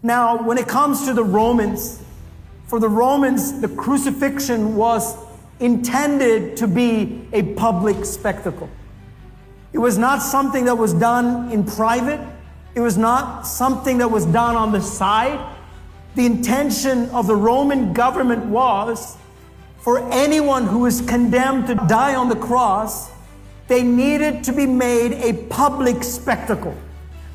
Now, when it comes to the Romans, for the Romans, the crucifixion was intended to be a public spectacle. It was not something that was done in private. It was not something that was done on the side. The intention of the Roman government was for anyone who was condemned to die on the cross, they needed to be made a public spectacle.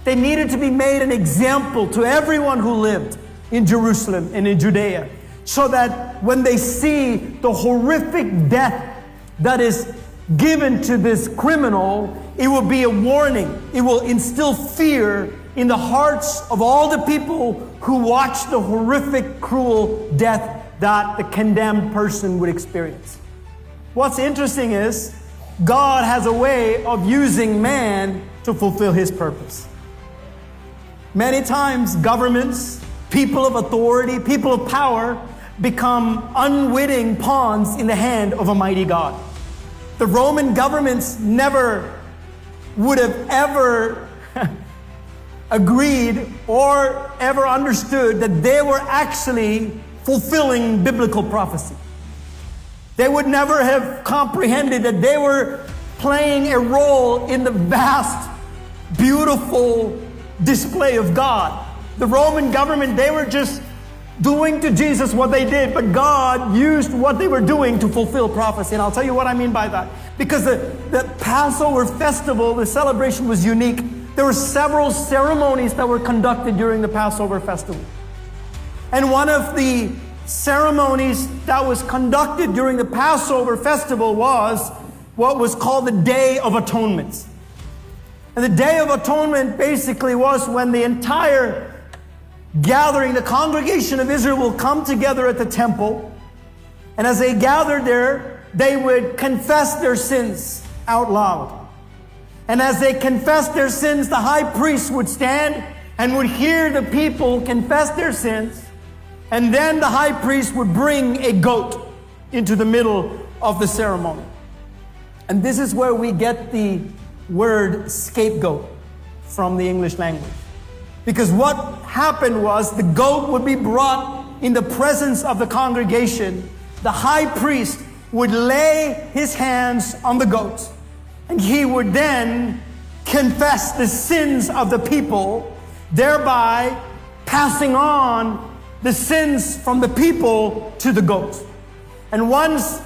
They needed to be made an example to everyone who lived in Jerusalem and in Judea, so that when they see the horrific death that is given to this criminal, it will be a warning. It will instill fear in the hearts of all the people who watch the horrific, cruel death that the condemned person would experience. What's interesting is God has a way of using man to fulfill His purpose. Many times governments, people of authority, people of power become unwitting pawns in the hand of a mighty God. The Roman governments never would have ever agreed or ever understood that they were actually fulfilling biblical prophecy. They would never have comprehended that they were playing a role in the vast, beautiful display of God. The Roman government, they were just doing to Jesus what they did, but God used what they were doing to fulfill prophecy. And I'll tell you what I mean by that. Because the Passover festival, the celebration was unique. There were several ceremonies that were conducted during the Passover festival. And one of the ceremonies that was conducted during the Passover festival was what was called the Day of Atonement. And the Day of Atonement basically was when the entire gathering, the congregation of Israel will come together at the temple. And as they gathered there, they would confess their sins out loud. And as they confessed their sins, the high priest would stand and would hear the people confess their sins. And then the high priest would bring a goat into the middle of the ceremony. And this is where we get the word scapegoat from the English language. Because what happened was the goat would be brought in the presence of the congregation. The high priest would lay his hands on the goat, and he would then confess the sins of the people, thereby passing on the sins from the people to the goat. And once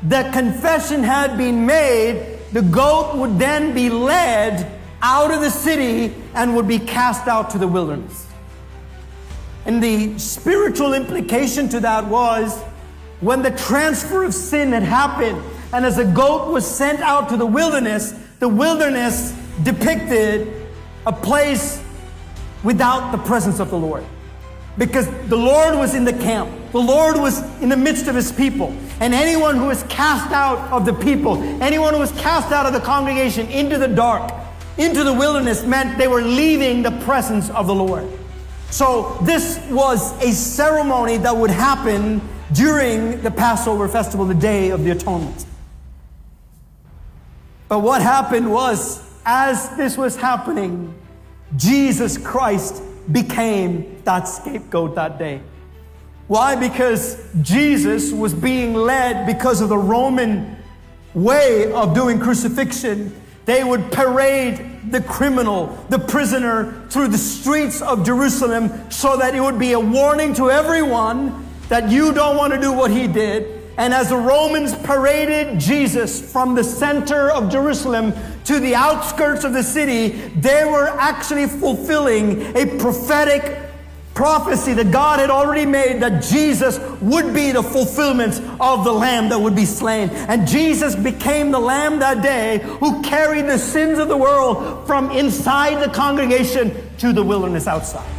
the confession had been made, the goat would then be led out of the city and would be cast out to the wilderness. And the spiritual implication to that was when the transfer of sin had happened, and as a goat was sent out to the wilderness depicted a place without the presence of the Lord. Because the Lord was in the camp. The Lord was in the midst of His people. And anyone who was cast out of the people, anyone who was cast out of the congregation into the dark, into the wilderness, meant they were leaving the presence of the Lord. So this was a ceremony that would happen during the Passover festival, the Day of the Atonement. But what happened was, as this was happening, Jesus Christ became that scapegoat that day. Why? Because Jesus was being led, because of the Roman way of doing crucifixion. They would parade the criminal, the prisoner, through the streets of Jerusalem so that it would be a warning to everyone that you don't want to do what he did. And as the Romans paraded Jesus from the center of Jerusalem to the outskirts of the city, they were actually fulfilling a prophetic prophecy that God had already made, that Jesus would be the fulfillment of the Lamb that would be slain. And Jesus became the Lamb that day who carried the sins of the world from inside the congregation to the wilderness outside.